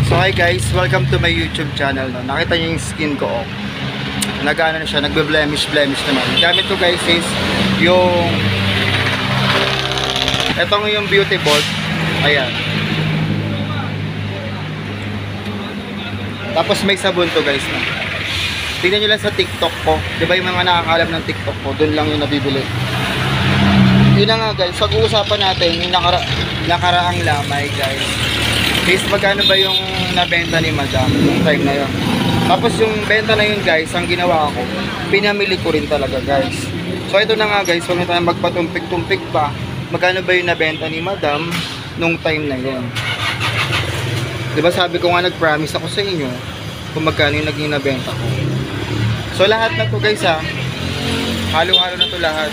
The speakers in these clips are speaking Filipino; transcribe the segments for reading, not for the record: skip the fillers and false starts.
So hi guys, welcome to my YouTube channel. No? Nakita niyo yung skin ko, oh. Nag-ano na siya, nagbe-blemish naman. Gamit ko guys is yung etong yung beauty bolt. Ayan. Tapos may sabon to guys, no? Tingnan nyo lang sa TikTok ko. Diba yung mga nakakalam ng TikTok ko, doon lang yung nabibili. Yun na nga guys, pag-uusapan natin yung nakaraang lamay guys. Guys, magkano ba yung nabenta ni madam yung time na yun? Tapos yung benta na yun guys, ang ginawa ko, pinamili ko rin talaga guys. So ito na nga guys, huwag na tayo magpatumpik-tumpik pa. Magkano ba yung nabenta ni madam nung time na yun? Diba sabi ko nga, nag-promise ako sa inyo kung magkano yung naging nabenta ko. So lahat na to guys ha, halo-halo na to lahat.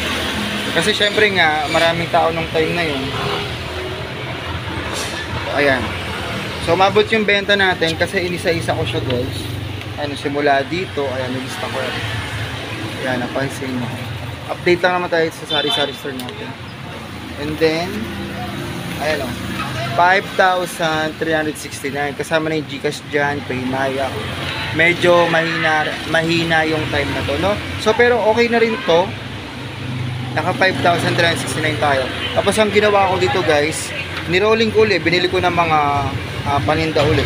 Kasi syempre nga, maraming tao nung time na yun. Ayan. So mabot yung benta natin kasi inisa-isa ko siya guys. Ano, simula dito, ayan, nilista ko. Ayan, napansin mo. Update lang naman tayo sa sari-sari store natin. And then, ayan o, 5,369. Kasama na yung Gcash dyan, Paymaya. Medyo mahina yung time na to, no? So pero okay na rin to. Naka 5,369 tayo. Tapos ang ginawa ko dito guys, nirolling ko ulit, binili ko ng mga paninda ulit.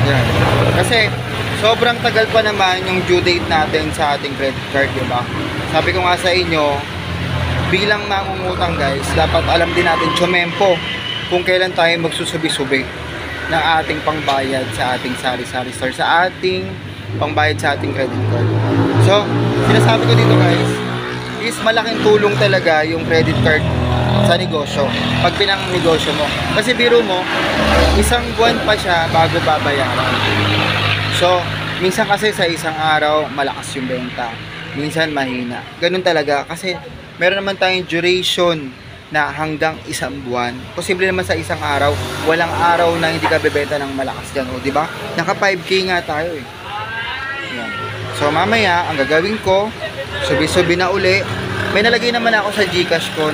Yan. Kasi sobrang tagal pa naman yung due date natin sa ating credit card, diba? Sabi ko nga sa inyo, bilang mangungutang guys, dapat alam din natin tsumempo kung kailan tayo magsusubi-subi ng ating pangbayad sa ating sari-sari store, sa ating pangbayad sa ating credit card. So, sinasabi ko dito guys, is malaking tulong talaga yung credit card sa negosyo pag pinang-negosyo mo. Kasi biro mo, isang buwan pa siya bago babayaran. So, minsan kasi sa isang araw malakas yung benta, minsan mahina. Ganun talaga kasi meron naman tayong duration na hanggang isang buwan. Posible naman sa isang araw, walang araw na hindi ka bebenta ng malakas dyan, o, diba? Naka 5K nga tayo eh. Yan. So mamaya, ang gagawin ko, subi-subi na uli. May nalagay naman ako sa Gcash ko